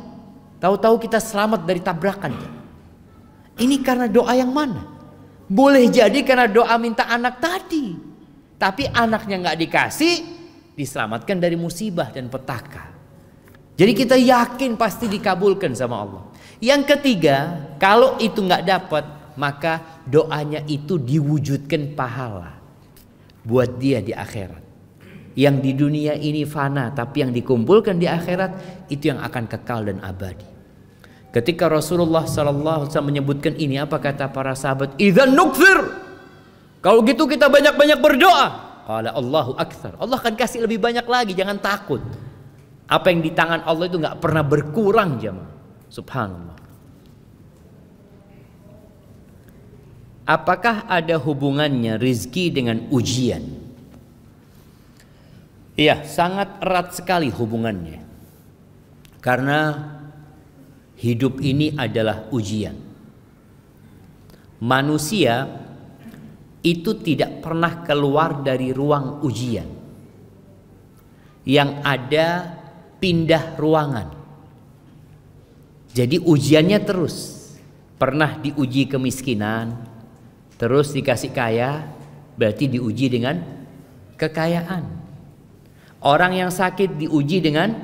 tahu-tahu kita selamat dari tabrakan. Ini karena doa yang mana? Boleh jadi karena doa minta anak tadi. Tapi anaknya nggak dikasih, diselamatkan dari musibah dan petaka. Jadi kita yakin pasti dikabulkan sama Allah. Yang ketiga, kalau itu nggak dapat, maka doanya itu diwujudkan pahala buat dia di akhirat. Yang di dunia ini fana, tapi yang dikumpulkan di akhirat itu yang akan kekal dan abadi. Ketika Rasulullah SAW menyebutkan ini, apa kata para sahabat? Idzan nukfir. Kalau gitu kita banyak-banyak berdoa. Qala Allahu aktsar. Allah akan kasih lebih banyak lagi, jangan takut. Apa yang di tangan Allah itu nggak pernah berkurang jemaah. Subhanallah. Apakah ada hubungannya rizki dengan ujian? Iya, sangat erat sekali hubungannya. Karena hidup ini adalah ujian. Manusia itu tidak pernah keluar dari ruang ujian. Yang ada pindah ruangan. Jadi ujiannya terus. Pernah diuji kemiskinan, terus dikasih kaya, berarti diuji dengan kekayaan. Orang yang sakit diuji dengan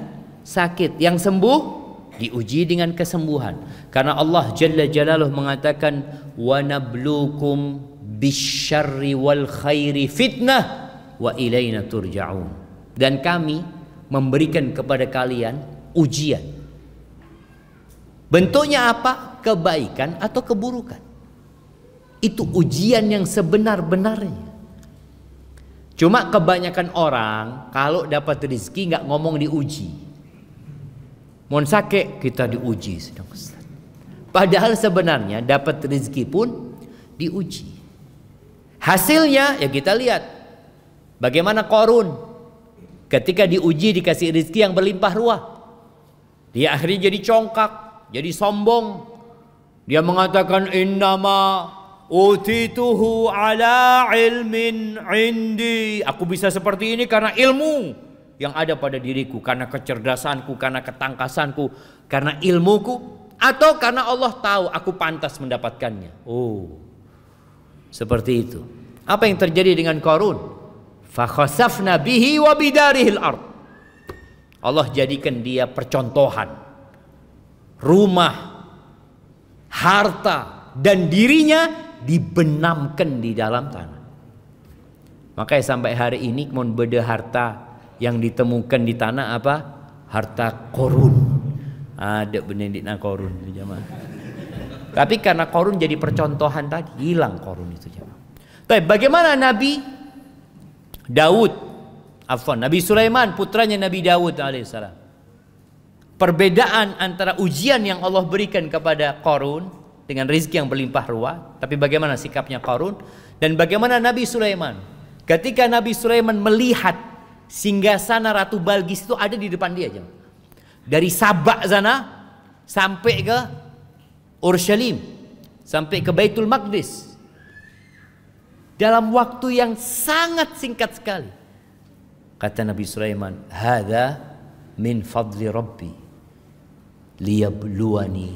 sakit, yang sembuh diuji dengan kesembuhan. Karena Allah Jalla Jalaluhu mengatakan wa nabluukum bisyarri wal khairi fitnah wa ilaina turja'un. Dan kami memberikan kepada kalian ujian. Bentuknya apa? Kebaikan atau keburukan. Itu ujian yang sebenar-benarnya. Cuma kebanyakan orang kalau dapat rezeki nggak ngomong diuji. Mon sakit kita diuji sedang Ustaz. Padahal sebenarnya dapat rezeki pun diuji. Hasilnya ya kita lihat. Bagaimana Qarun ketika diuji dikasih rezeki yang berlimpah ruah. Dia akhirnya jadi congkak, jadi sombong. Dia mengatakan innama utituhu ala ilmin indi. Aku bisa seperti ini karena ilmu yang ada pada diriku, karena kecerdasanku, karena ketangkasanku, karena ilmuku, atau karena Allah tahu aku pantas mendapatkannya. Oh, seperti itu. Apa yang terjadi dengan Qarun? Fa khasafna bihi wa bidarihil ard. Allah jadikan dia percontohan. Rumah, harta, dan dirinya dibenamkan di dalam tanah. Makanya sampai hari ini mau beda harta yang ditemukan di tanah apa? Harta Qarun. Ada benedikna Qarun itu jemaah. Tapi karena Qarun jadi percontohan tadi, hilang Qarun itu jemaah. Tapi bagaimana Nabi Daud? Nabi Sulaiman putranya Nabi Daud alaihissalam. Perbedaan antara ujian yang Allah berikan kepada Qarun dengan rezeki yang berlimpah ruah, tapi bagaimana sikapnya Qarun, dan bagaimana Nabi Sulaiman ketika Nabi Sulaiman melihat singgasana Ratu Balqis itu ada di depan dia. dari Sabak sana sampai ke Urshalim, sampai ke Baitul Maqdis dalam waktu yang sangat singkat sekali. Kata Nabi Sulaiman, "Hadza min fadli Rabbi liyabluwani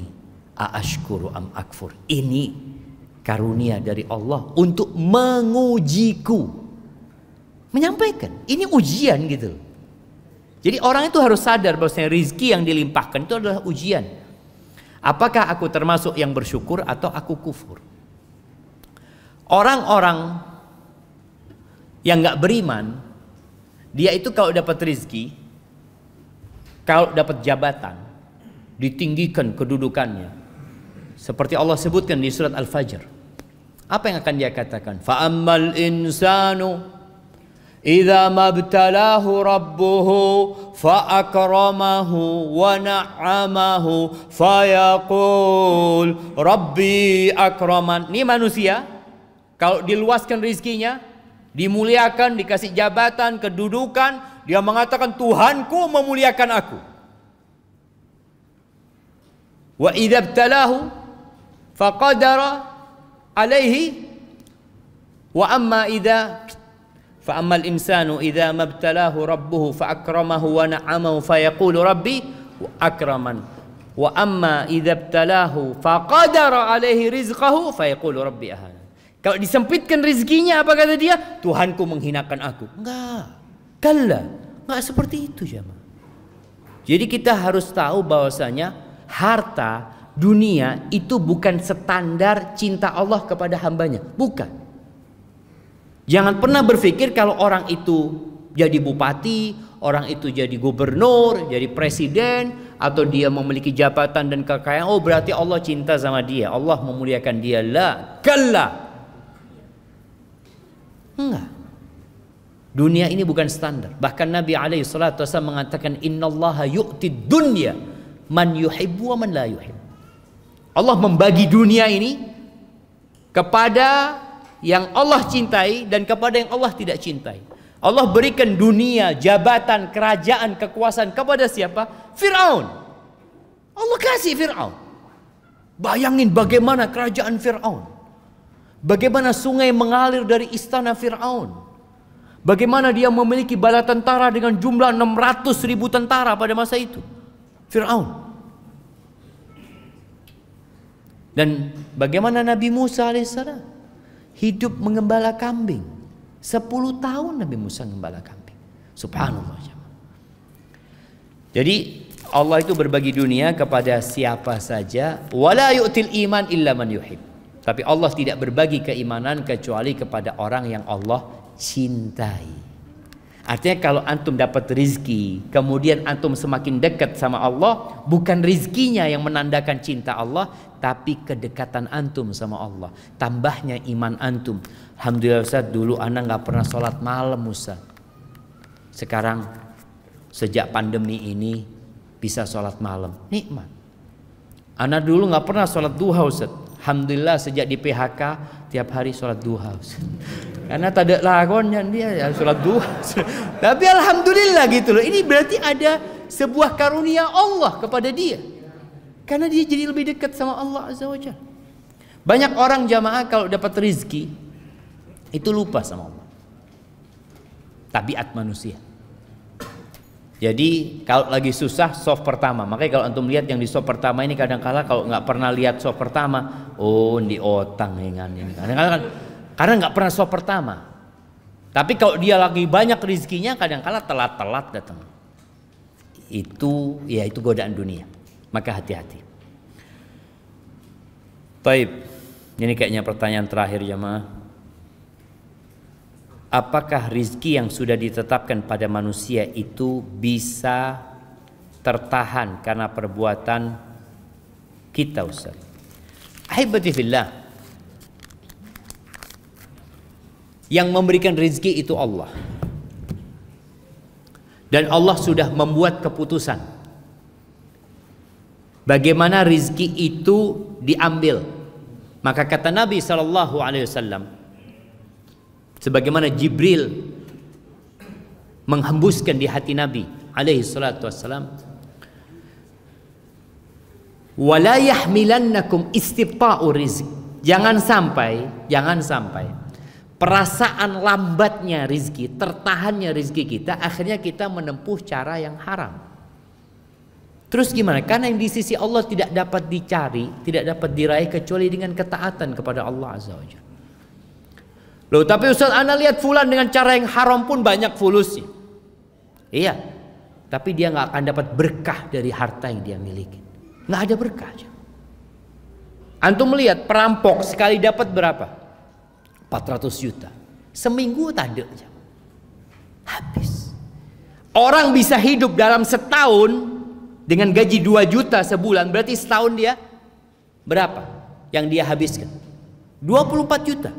aashkuru am akfur." Ini karunia dari Allah untuk mengujiku. Menyampaikan, ini ujian gitu. Jadi orang itu harus sadar bahwasanya rizki yang dilimpahkan itu adalah ujian. Apakah aku termasuk yang bersyukur atau aku kufur? Orang-orang yang nggak beriman, dia itu kalau dapat rizki, kalau dapat jabatan, ditinggikan kedudukannya. Seperti Allah sebutkan di surat Al-Fajr. Apa yang akan dia katakan? Fa'ammal insanu idza mabtalahu rabbuhu fa'akramahu wa na'amahu fayaqul rabbi akraman. Ini manusia kalau diluaskan rizkinya, dimuliakan, dikasih jabatan, kedudukan, dia mengatakan Tuhanku memuliakan aku. Wa idza ibtalahu faqadara alaihi wa amma idza fa ammal insanu idza mabtalahu rabbuhu fa akramahu wa na'amahu fa yaqulu rabbi akraman wa amma idza ibtalahu fa qadara alaihi rizqahu fa yaqulu rabbi ahana. Kalau disempitkan rezekinya, apa kata dia? Tuhanku menghinakan aku. Enggak, kalla, enggak seperti itu jemaah. Jadi kita harus tahu bahwasanya harta dunia itu bukan standar cinta Allah kepada hambanya, bukan. Jangan pernah berpikir kalau orang itu jadi bupati, orang itu jadi gubernur, jadi presiden, atau dia memiliki jabatan dan kekayaan, oh berarti Allah cinta sama dia, Allah memuliakan dia. La, kalla. Enggak. Dunia ini bukan standar. Bahkan Nabi SAW mengatakan, innallaha yu'tid dunya man yuhibbu wa man la yuhib. Allah membagi dunia ini kepada yang Allah cintai dan kepada yang Allah tidak cintai. Allah berikan dunia, jabatan, kerajaan, kekuasaan kepada siapa? Fir'aun. Allah kasih Fir'aun. Bayangin bagaimana kerajaan Fir'aun. Bagaimana sungai mengalir dari istana Fir'aun. Bagaimana dia memiliki bala tentara dengan jumlah 600.000 tentara pada masa itu. Fir'aun. Dan bagaimana Nabi Musa alaihissalam hidup mengembala kambing. 10 tahun Nabi Musa mengembala kambing. Subhanallah. Jadi Allah itu berbagi dunia kepada siapa saja. Wala yu'til iman illa man yuhib. Tapi Allah tidak berbagi keimanan kecuali kepada orang yang Allah cintai. Artinya kalau antum dapat rizki, kemudian antum semakin dekat sama Allah, bukan rizkinya yang menandakan cinta Allah, tapi kedekatan antum sama Allah. Tambahnya iman antum. Alhamdulillah Ustaz, dulu anak nggak pernah sholat malam Ustaz. Sekarang sejak pandemi ini bisa sholat malam. Nikmat. Anak dulu nggak pernah sholat duha Ustaz. Alhamdulillah sejak di PHK tiap hari sholat duha Ustaz. Karena tak ada lakonnya dia ya, sholat duha. Tapi alhamdulillah gitu loh. Ini berarti ada sebuah karunia Allah kepada dia. Karena dia jadi lebih dekat sama Allah Azza wa Jalla. Banyak orang jamaah kalau dapat rizki itu lupa sama Allah. Tabiat manusia. Jadi kalau lagi susah soft pertama. Makanya kalau antum lihat yang di soft pertama ini kadang-kala kalau nggak pernah lihat soft pertama, oh di otang dengan ini. Kadang-kala kan karena nggak pernah soft pertama. Tapi kalau dia lagi banyak rizkinya kadang-kala telat-telat datang. Itu ya itu godaan dunia. Maka hati-hati. Baik. Ini kayaknya pertanyaan terakhir jemaah. Apakah rizki yang sudah ditetapkan pada manusia itu bisa tertahan karena perbuatan kita Ustaz? Ahibati fillah. Yang memberikan rizki itu Allah. Dan Allah sudah membuat keputusan bagaimana rizki itu diambil. Maka kata Nabi SAW, sebagaimana Jibril menghembuskan di hati Nabi alaihi salatu wassalam, Wala yahmilannakum istibta'u rizq. Jangan sampai perasaan lambatnya rizki, tertahannya rizki kita, akhirnya kita menempuh cara yang haram. Terus gimana? Karena yang di sisi Allah tidak dapat dicari, tidak dapat diraih kecuali dengan ketaatan kepada Allah Azza wa Jalla. Loh, tapi Ustaz, ana lihat fulan dengan cara yang haram pun banyak fulusnya. Iya, tapi dia nggak akan dapat berkah dari harta yang dia miliki. Nggak ada berkah. Antum melihat perampok sekali dapat berapa? 400 juta. Seminggu tanda aja. Habis. Orang bisa hidup dalam setahun dengan gaji 2 juta sebulan, berarti setahun dia berapa yang dia habiskan? 24 juta.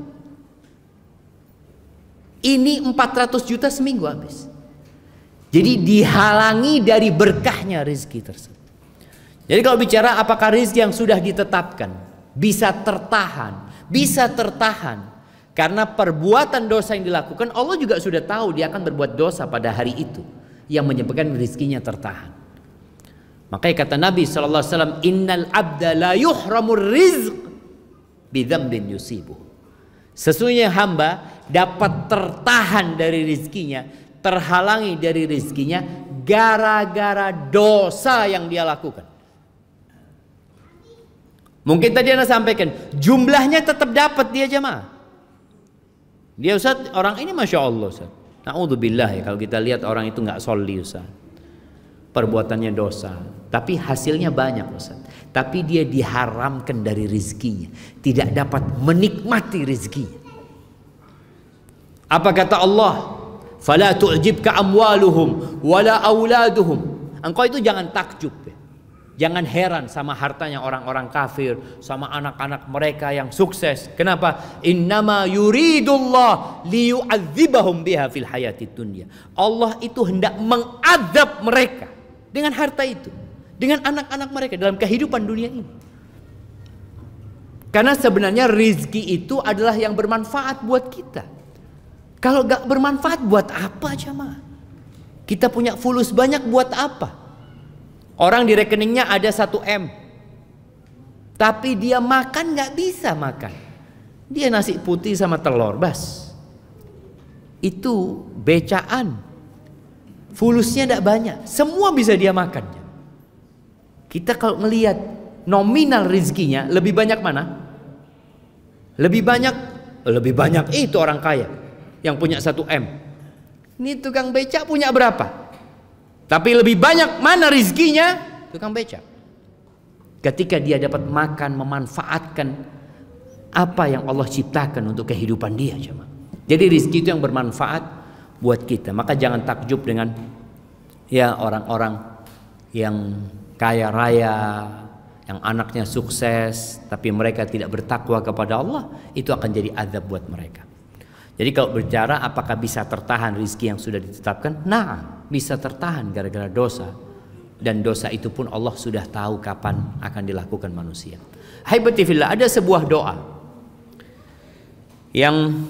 Ini 400 juta seminggu habis. Jadi dihalangi dari berkahnya rezeki tersebut. Jadi kalau bicara apakah rezeki yang sudah ditetapkan bisa tertahan? Bisa tertahan karena perbuatan dosa yang dilakukan. Allah juga sudah tahu dia akan berbuat dosa pada hari itu yang menyebabkan rezekinya tertahan. Makanya kata Nabi SAW, innal abda la yuhramur rizq bidzambin yusibuh. Sesungguhnya hamba dapat tertahan dari rezekinya, terhalangi dari rezekinya gara-gara dosa yang dia lakukan. Mungkin tadi Anda sampaikan jumlahnya tetap dapat dia jemaah. Dia Ustaz, orang ini Masya Allah Ustaz. Na'udzubillah ya, kalau kita lihat orang itu nggak sholli Ustaz. Perbuatannya dosa, tapi hasilnya banyak Ustaz. Tapi dia diharamkan dari rezekinya, tidak dapat menikmati rezekinya. Apa kata Allah? Fala tu'jibka amwaluhum wala auladuhum. Engkau itu jangan takjub ya. Jangan heran sama hartanya orang-orang kafir, sama anak-anak mereka yang sukses. Kenapa? Innama yuridullah liyu'adzibahum biha fil hayatid dunya. Allah itu hendak mengadab mereka dengan harta itu, dengan anak-anak mereka dalam kehidupan dunia ini. Karena sebenarnya rizki itu adalah yang bermanfaat buat kita. Kalau gak bermanfaat buat apa jemaah? Kita punya fulus banyak buat apa? Orang di rekeningnya ada 1 M, tapi dia makan nggak bisa makan. Dia nasi putih sama telur bas. Itu becaan. Fulusnya tidak banyak. Semua bisa dia makan. Kita kalau ngelihat nominal rezekinya lebih banyak mana? Lebih banyak itu orang kaya yang punya 1 M. Ini tukang becak punya berapa? Tapi lebih banyak mana rizkinya? Tukang becak. Ketika dia dapat makan, memanfaatkan apa yang Allah ciptakan untuk kehidupan dia. Jadi rizki itu yang bermanfaat buat kita. Maka jangan takjub dengan ya orang-orang yang kaya raya, yang anaknya sukses, tapi mereka tidak bertakwa kepada Allah. Itu akan jadi azab buat mereka. Jadi kalau bicara apakah bisa tertahan rizki yang sudah ditetapkan? Nah, bisa tertahan gara-gara dosa. Dan dosa itu pun Allah sudah tahu kapan akan dilakukan manusia. Haibati fillah, ada sebuah doa yang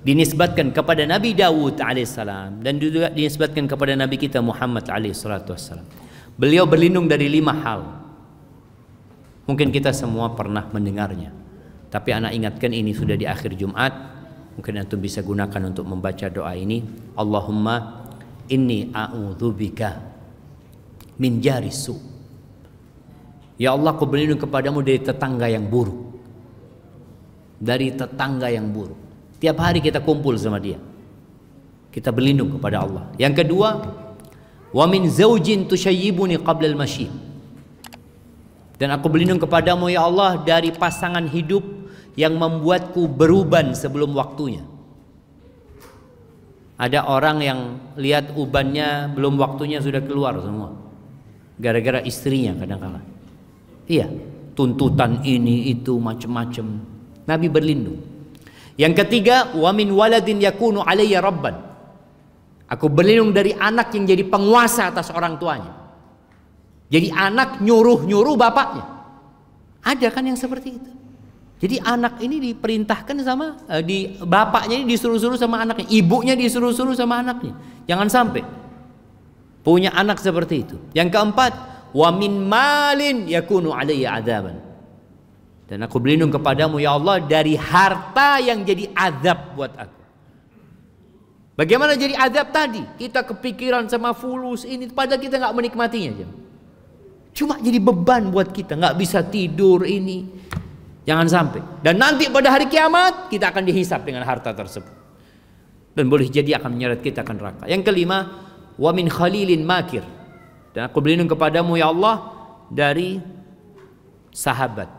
dinisbatkan kepada Nabi Dawud alaihissalam dan juga dinisbatkan kepada Nabi kita Muhammad alaihissalam. Beliau berlindung dari 5 hal. Mungkin kita semua pernah mendengarnya, tapi anak ingatkan ini sudah di akhir Jumat. Mungkin antum bisa gunakan untuk membaca doa ini. Allahumma inni a'udzubika min jarisu. Ya Allah, aku berlindung kepadamu dari tetangga yang buruk. Dari tetangga yang buruk. Tiap hari kita kumpul sama dia. Kita berlindung kepada Allah. Yang kedua, wa min zaujin tushayyibuni qabla al-masyib. Dan aku berlindung kepadamu ya Allah dari pasangan hidup yang membuatku beruban sebelum waktunya. Ada orang yang lihat ubannya belum waktunya sudah keluar semua, gara-gara istrinya kadang-kala. Iya, tuntutan ini itu macam-macam. Nabi berlindung. Yang ketiga, wa min waladin yakunu alayya rabban. Aku berlindung dari anak yang jadi penguasa atas orang tuanya. Jadi anak nyuruh-nyuruh bapaknya. Ada kan yang seperti itu? Jadi anak ini diperintahkan sama bapaknya ini disuruh-suruh sama anaknya, ibunya disuruh-suruh sama anaknya. Jangan sampai punya anak seperti itu. Yang keempat, wa min malin yakunu alayya adzaban. Dan aku berlindung kepadamu ya Allah dari harta yang jadi azab buat aku. Bagaimana jadi azab tadi? Kita kepikiran sama fulus ini, padahal kita nggak menikmatinya. Cuma jadi beban buat kita, nggak bisa tidur ini. Jangan sampai. Dan nanti pada hari kiamat kita akan dihisap dengan harta tersebut. Dan boleh jadi akan menyeret kita ke neraka. Yang kelima, wa min khalilin makir. Dan aku berlindung kepadamu ya Allah dari sahabat,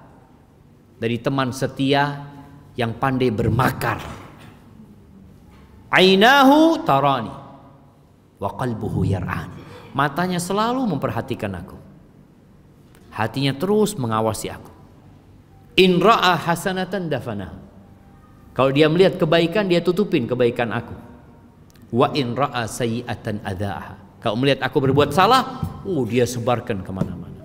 dari teman setia yang pandai bermakar. Ainahu tarani wa qalbuhu yar'ani. Matanya selalu memperhatikan aku, hatinya terus mengawasi aku. In ra'a hasanatan dafanahu. Kalau dia melihat kebaikan, dia tutupin kebaikan aku. Wa in ra'a sayyi'atan adzaaha. Kalau melihat aku berbuat salah, dia sebarkan kemana-mana.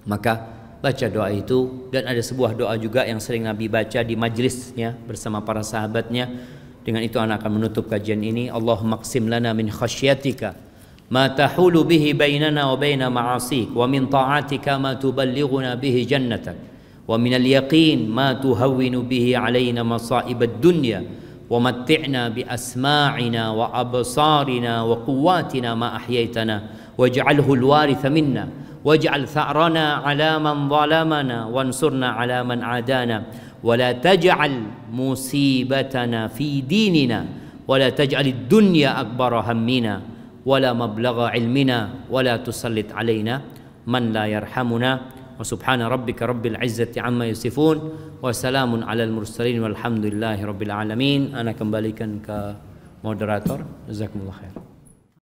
Maka baca doa itu. Dan ada sebuah doa juga yang sering Nabi baca di majlisnya bersama para sahabatnya. Dengan itu anak akan menutup kajian ini. Allahumma qsim lana min khasyatika ma tahulu bihi bainana wa baina ma'asik, wa min ta'atika ma tuballighuna bihi jannatak, wa min al-yaqin ma tuhawwinu bihi alaina masa'ib ad-dunya, wa matti'na bi asma'ina wa absarina wa quwwatina ma ahyaytana waj'alhu al-waritha minna waj'al tha'rana 'ala man zalamana wansurna 'ala man 'adana ولا تجعل مصيبتنا في ديننا ولا تجعل الدنيا أكبر همنا ولا مبلغ علمنا ولا تسلط علينا من لا يرحمنا وسبحان ربك رب العزة عما يصفون وسلام على المرسلين والحمد لله رب العالمين. Ana kembalikan ke moderator. Jazakumullah khair.